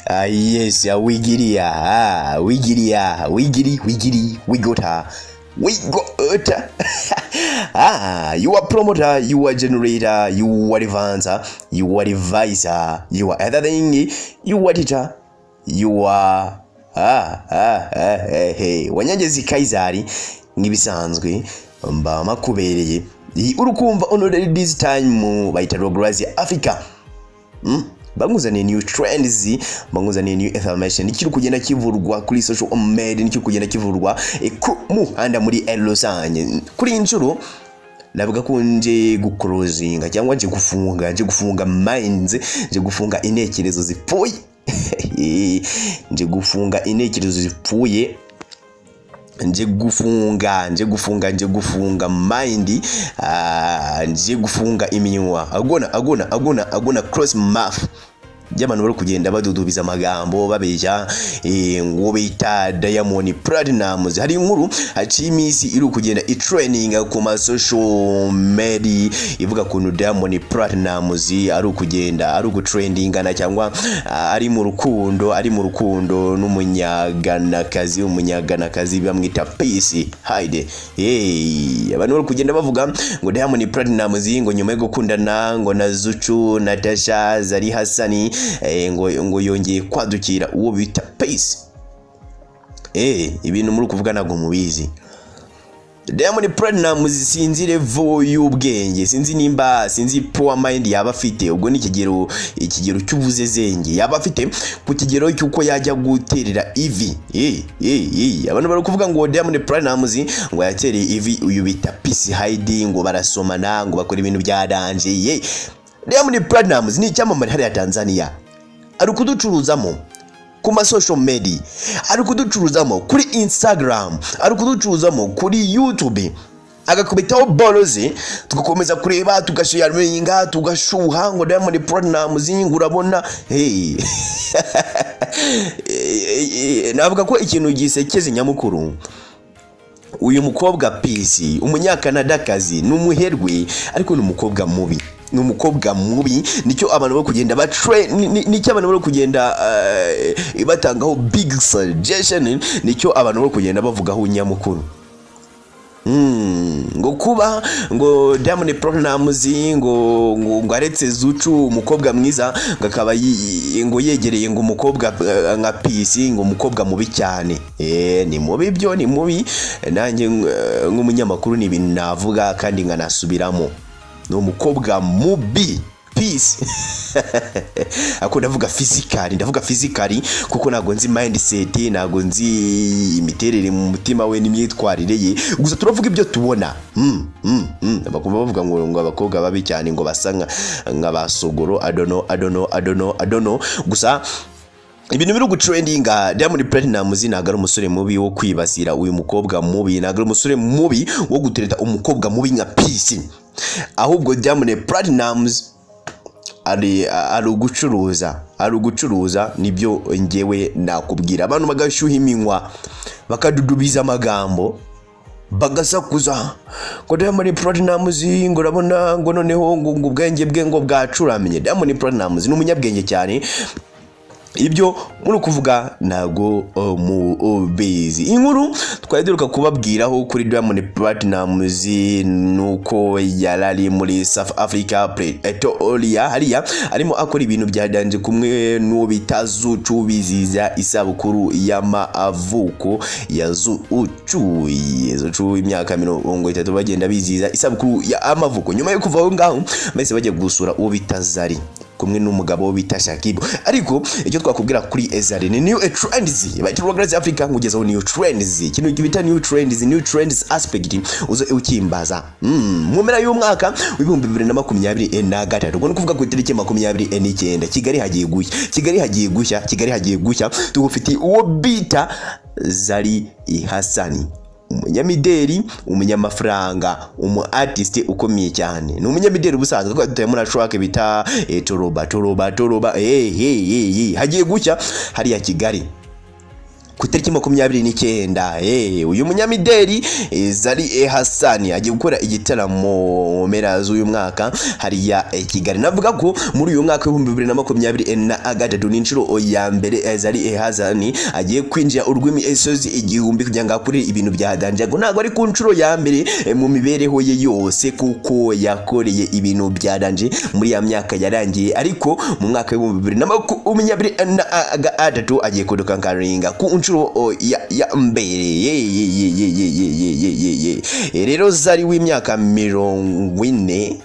Yes, wigiria. We got her. You are promoter, you are generator, you are advancer, you are advisor, you are other thing, you are editor, you are wanyagezi kaizari ngibisanzwe mba makubereye urukumva honored this time baita Rograzi Africa. Banguzaniye new trends, banguzaniye new information nikiri kugenda kivurwa kuri social media, nikiri kugenda kivurwa ku muhanda muri Elosanye. Kuri inshuro navuga ko nje gucrosinga cyangwa nje gufunga minds, nje gufunga intekerezo zipfuye nje gufunga intekerezo zipfuye, nje gufunga mind, nje gufunga iminwa agona cross mouth y'abantu bari kugenda badudubiza amagambo babeshya ngo bita Diamond Platnumz. Hari inkuru haci imisi iri kugenda training ku ma social media ivuga kuntu Diamond Platnumz ari kugenda ari gutrendingana cyangwa ari mu rukundo n'umunyaganakazi bamwita Peace Hide. Abantu bari kugenda bavuga ngo Diamond Platnumz ngo nyuma yo gukundana ngo na Zuchu na Tasha Zari Hasani ngo yongeye kwadukira uwo bita Peace. Ibintu muri kuvuga nago mubizi. Diamond Platnumz sinzi level y'ubwenge, sinzi power mind yaba afite, ubwo ni ikigero cy'uvuze zenge yaba afite ku kigero cyuko yajya guterera ivi. Abantu bari kuvuga ngo Diamond Platnumz ngo yatereye ivi uyu bita Peace Hide, ngo barasomana, ngo bakora ibintu bya danje. Diamond Platnumz ni icyamamare hariya Tanzania, ari kuducuruzamo ku ma social media, ari kuducuruzamo kuri Instagram, ari kuducuruzamo kuri YouTube, agakubitaho boloze tugakomeza kureba tugasharinga tugashuha ngo Diamond Platnumz ngo urabona. Navuga ko ikintu gisekeze nyamukuru, uyu mukobwa Peace umunyakanadakazi n'umuherwe, ariko ni umukobwa mubi, nicyo abantu bari kugenda nicyo abantu bari kugenda batangaho big suggestion, nicyo abantu bari kugenda bavugaho nyamukuru. Ngo kuba ngo Diamond Platnumz ngo aretse Zuchu umukobwa mwiza, ngakaba ngo yegereye ngo umukobwa nka Peace ngo umukobwa mubi cyane. Ni mubi, byo ni mubi. Nanjye nk'umunyamakuru ni ibintu navuga kandi nkanasubiramo, no mukobwa mubi Peace. Ako ndavuga physically kuko nago nzi mindset, nago nzi imiterere mu mutima we n'imyitwarire ye, gusa turavuga ibyo tubona. Bakumva bavuga ngo abakobwa babi cyane ngo basanga nk'abasogoro. I don't know. Gusa ibintu biri gutrendinga, Diamond Platnumz ntago ari umusore mubi wo kwibasira uyu mukobwa mubi, ntago ari umusore mubi wo gutereta umukobwa mubi nka Peace, ahubwo Diamond Platnumz ari gucuruza nibyo ngewe nakubwira. Abantu bagashyuha iminwa bakadudubiza amagambo bagasakuza ngo Diamond Platnumz ngo urabona ngo noneho ngo ubwenge bwe ngo bwacuramye. Diamond Platnumz ni umunyabwenge cyane, ibyo muri kuvuga nago mubizi. Inkuru twayiduruka kubabwiraho kuri Diamond Platnumz nuko yarari muri South Africa Pretoria, hariya arimo akora ibintu byadanje kumwe n'uwo bita Zuchu biziza isabukuru y'amavuko ya Zuchu. Imyaka 30 bagenda biziza isabukuru y'amavuko. Nyuma yo kuva aho ngaho bese bajya gusura uwo bita Zari kumwe n'umugabo bita Shakibu. Ariko icyo twakubwira kuri Ezari ni new trends baita Rograzi Africa, ngugezaho new trends, kintu kibita new trends aspect uzo ukimbaza mu mpera y'umwaka w'ibihumbi 2023. Ubwo nukuvuga ku itariki 29 Kigali hagiye gushya tugufiti uwo bita Zari Hasani, umunyamideri, umunyamafaranga, artist ukomeye cyane. Ni umunyamideri ubusanzwe ko dutaye muri track bita toroba. Hagiye gushya hariya Kigali. ku itariki 29 uyu munyamideli Zari Hassan agiye gukora igitaramo mpera z'uyu mwaka hariya Kigali. Navuga ko muri uyu mwaka wa 2023 n'inshuro ya mbere Zari Hassan agiye kwinjira urwimi esozi igihumbi kugira ngo akore ibintu bya danje, ngo ntago ari ku nshuro ya mbere mu mibereho ye yose kuko yakoreye ibintu bya danje muri ya myaka yarangiye, ariko mu mwaka wa 2023 agiye kuduka nkaringa ku nshuro ya mbere. Rero Zari w'imyaka 40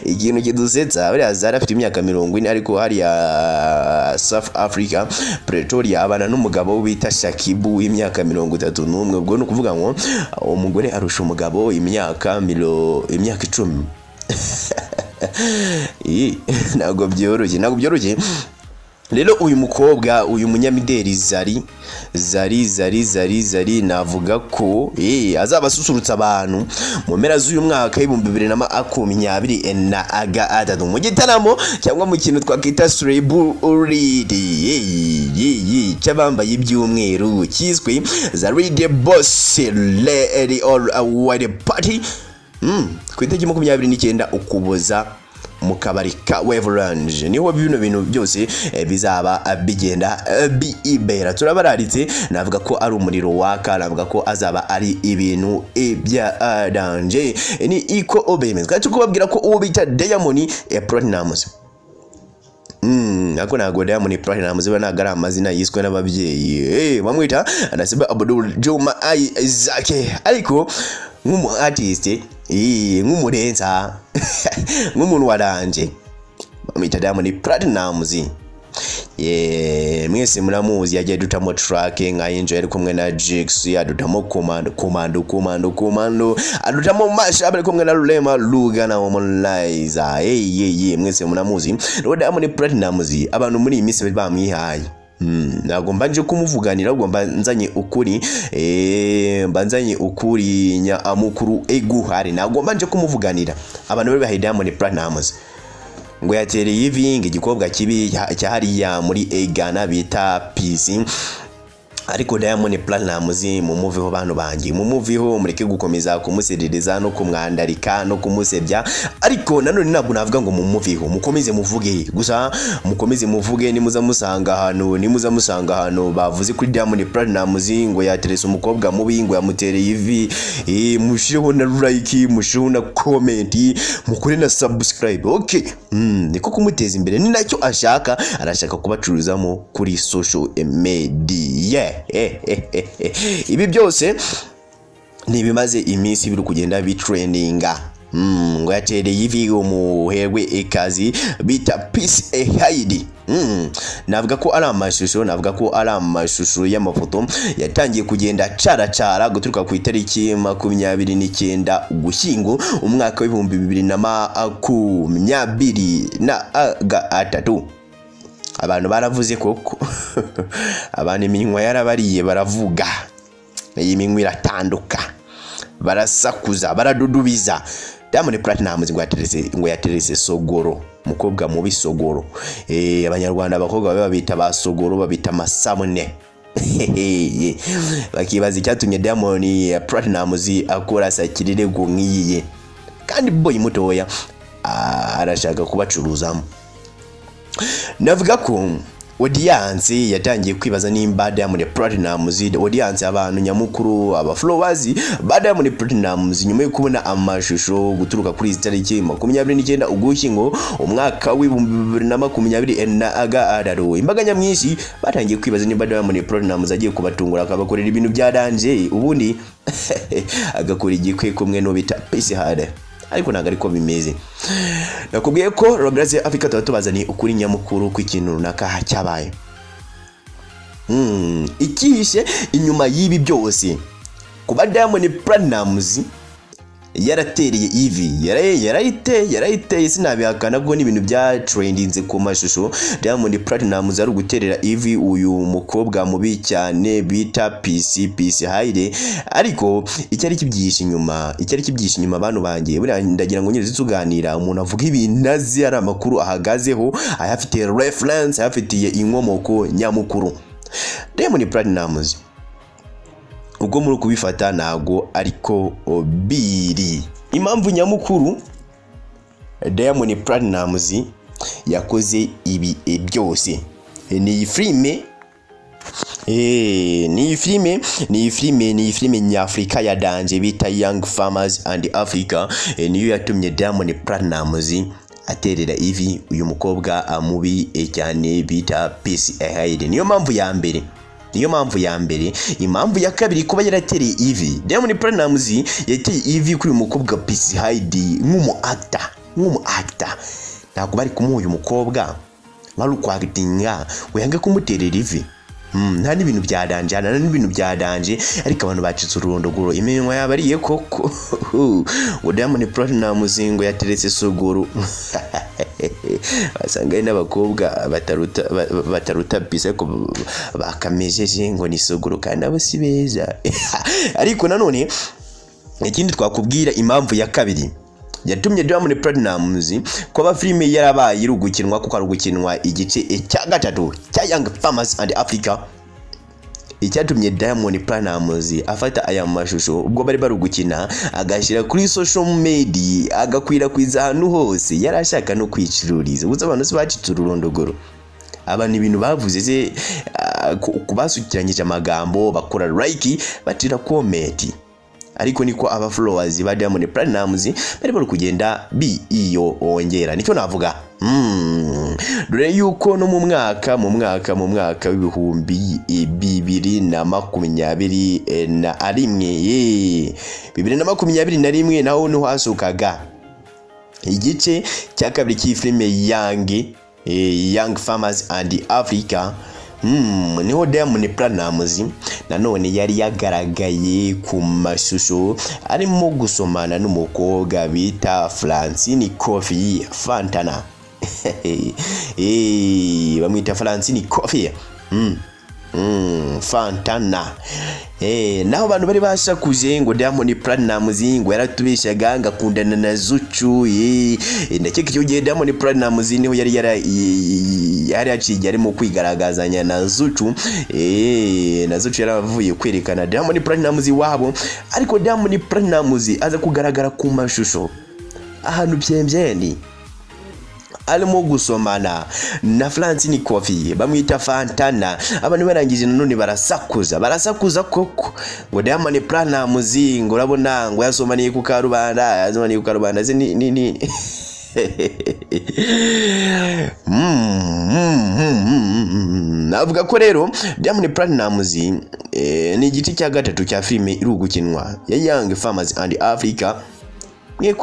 ikintu kidusetsa buriya Zari afite imyaka 40 ariko hariya South Africa Pretoria abana n'umugabo bita Shakibu w'imyaka 31. ubwo no kuvuga ngo umugore arusha umugabo imyaka 10. Ntabwo byoroshye. Rero uyu mukobwa uyu munyamideli Zari navuga ko azabasusurutsa abantu mu mpera z'uyu mwaka 2023 mu gitaramo cyangwa mu kintu twakita celebrity cy'abambaye ibyumweru kiswe Zari the Boss Lady or White Party ku itariki 29 Ukuboza mu kabari ka Waverange. Niho bino bintu byose bizaba bigenda biibera. Turabararitse navuga ko ari umuriro waka, navuga ko azaba ari ibintu bya danje. Ni iko obemeza kandi kubabwira ko uwo bita Diamond Platnumz nako nago Diamond Platnumz nagara amazina yiswe n'ababyeyi bamwita anasiba Abdul Juma Isaac, ariko nk'umu artist nk'umurenza nk'umuntu waranje bamwita Diamond Platnumz. Mwese muramuzi yagiye dutamo track nka Enjoy ari kumwe na Jix, adutamo Commando adutamo Masha ari kumwe na Rema Luga na Homolizer. Mwese muramuzi rero Diamond Platnumz abantu muri iyi minsi bamwihaye. Ntabwo mbanje kumuvuganira ahubwo mbanzanye ukuri nya amukuru eguhari. Ntabwo mbanje kumuvuganira abantu bari bahaye Diamond Platnumz ngo yatereye ivinga igikobwa kibi cyahariya muri Ghana bita PC, ariko Diamond Platnumz mumuveho bantu bangi, mumuveho mureke gukomeza kumuserereza no kumwandarika no kumusebya, ariko nanone ntabwo navuga ngo mumuveho, mukomeze muvuge gusa, mukomeze muvuge. nimuza musanga hano bavuze kuri Diamond Platnumz ngo yaterese umukobwa mubi, ngo yamutereye ivi, mushireho na like, mushireho na comment, mukore na subscribe. Okay, niko kumuteza imbere, ni nacyo ashaka, arashaka kubacuruzamo kuri social media. Ibi byose nibimaze iminsi biri kugenda bitrendinga. Ngo yatereye ivi umuherwe ikazi bita Peace Haidi. Navuga ko ari amashusho y'amafoto yatangiye kugenda cara guturuka ku itariki 29 Ugushyingo umwaka wa 2023. Abantu baravuze koko abantu iminwa yarabariye baravuga, iyi minwa iratanduka, barasakuza, baradudubiza. Diamond Platnumz ngo yaterese Sogoro, mukobwa mubi Sogoro. Abanyarwanda abakobwa babita basogoro, babita masabune. Bakibaza icyatumye Diamond Platnumz akora sakirire ngo nkiyiye, kandi boy mutoya arashaka kubacuruzamo. Navuga ko audience yatangiye kwibaza nimba Diamond Platnumz, audience abantu nyamukuru, aba followers ba Diamond Platnumz nyuma yo kubona amashusho guturuka kuri itariki 29 Ugushyingo umwaka wa 2023, imbaga nyamwinshi batangiye kwibaza nimba Diamond Platnumz agiye kubatungura akabakorera ibintu bya danje, ubundi agakora igikwe kumwe no bita Peace Haidi. Ariko ntago ariko bimeze. Nakubwiye ko Rograze Africa tubazani ukuri nyamukuru kw'ikintu runaka cyabaye. Ikihishe inyuma y'ibi byose kuba Diamond Platnumz yaratereye ivi, yarayiteye sinabihakana ko n'ibintu bya trendinze ku mashusho. Diamond Platnumz ari guterera ivi uyu mukobwa mubi cyane bita Peace Haidi, ariko icyari kibyihishe inyuma abantu bangiye buriya ndagira ngo nyine tuganira umuntu avuga ibintu azi ari amakuru ahagazeho, ayafite reference, ayafitiye inkomoko nyamukuru. Diamond Platnumz ubwo muri kubifata nago ariko biri impamvu nyamukuru Diamond Platnumz yakoze ibi byose ni filime ni filime nyafrika ya danje bita Young Farmers and Africa niyo yatumye Diamond Platnumz aterera ivi uyu mukobwa amubi cyane bita Peace Ahead. Niyo mpamvu ya mbere. Impamvu ya kabiri kuba yaratereye ivi Diamond Platnumz yateye ivi kuri uyu mukobwa Peace Ahead nk'umu actor ntabwo bari kumuha uyu mukobwa bari kwagtinga wenge kumuterera ivi nta n'ibintu byadanje ariko abantu bacitse ururondogoro iminwa yabariye koko ngo Diamond Platnumz ngo yateretse suguru basanga n'abakobwa bataruta Peace ko bakamejeje ngo ni suguru kandi abo si beza ariko nanone ikindi twakubwira impamvu ya kabiri yatumye Diamond Platnumz kuba filime yarabaye irugukinwa kuko arugukinwa igice cya gatatu cya Young Farmers and Africa. Icyatumye Diamond Platnumz afata aya mashusho ubwo bari barugukina agashira kuri social media agakwirakwiza ahantu hose yarashaka no kwiciruriza ubuze abantu bacitse ururondogoro abantu ibintu bavuze ze kubasukiranyije amagambo bakora like batira comment ariko niko aba followers ba Diamond Platnumz bari bari kugenda iyo ongera nicyo navuga dore yuko no mu mwaka w'ibihumbi 2021 naho no hasukaga igice cya kabiri cy'ifilime Young Farmers and Africa. Niho Diamond Platnumz nanone yari yagaragaye ku mashusho arimo gusomana n'umukobwa bita Francine Coffee Fantana bamwita Francine Coffee Fantana naho abantu bari bashakuje ngo Diamond Platnumz ngo yaratubeshaga ngakundana na Zuchu ndakeka icyo gihe Diamond Platnumz niho yari yaciye arimo kwigaragazanya na Zuchu na Zuchu yaravuye kwerekana Diamond Platnumz wabo ariko Diamond Platnumz aza kugaragara ku mashusho ahantu byembyeni alimo gusomana na Francine Coffee bamwita Fantana. Abantu barangije nanone barasakuza koko ngo Diamond Platnumz ngo urabona ngo yasomaniye ku karubanda ze ni navuga ko rero Diamond Platnumz ni igiti cya gatatu cya filime irugukinwa ya Young Farmers and Africa. Mwe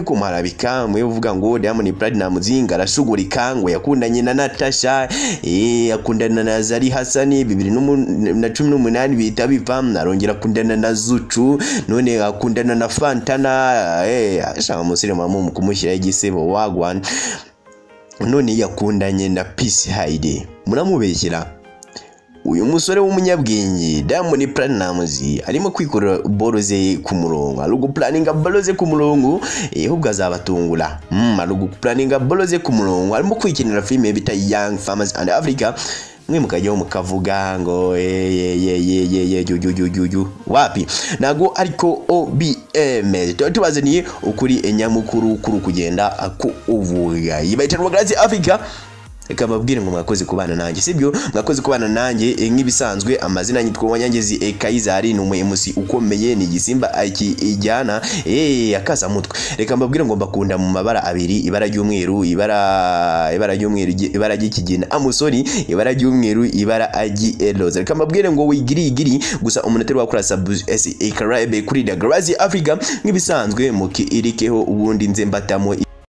kumuharabika mwe uvuga ngo Diamond Platnumz ngarashugurika ngo yakundanye na Natasha yakundana na Zari Hasani 2018 bita bipam narongera kundana na Zuchu none akundana na Fantana ashaka musire mamu kumushyira igisebo wagwan none yakundanye na Peace Ahead. Muramubeshyira uyu musore w'umunyabwenge Diamond Platnumz arimo kwikorera boroze ku murongo arugo planninga boroze ku murongo ahubwo azabatungura arugo planninga boroze ku murongo arimo kwikinira filime bita Young Farmers and Africa. Mwe mukajyaho mukavuga ngo wapi nago ariko OBM tubazaniye ukuri enyamukuru kuri kugenda ku uvuga yibayitanwa Grace Africa. Reka babwire ngo mwakoze kubana nanjye sibyo mwakoze kubana nanjye nk'ibisanzwe amazina yitwa Wanyangezi Kaizari numu MC ukomeye ni gisimba ijyana akasa mutwe. Reka mbabwire ngo mbakunda mu mabara abiri ibara ry'umweru ibara ry'ikigina amusori ibara ry'umweru ibara agiroza. Reka mbabwire ngo wigiri gusa umunoteri wakora subscribe kuri The Grace Africa nk'ibisanzwe muki irikeho ubundi nze mbatamo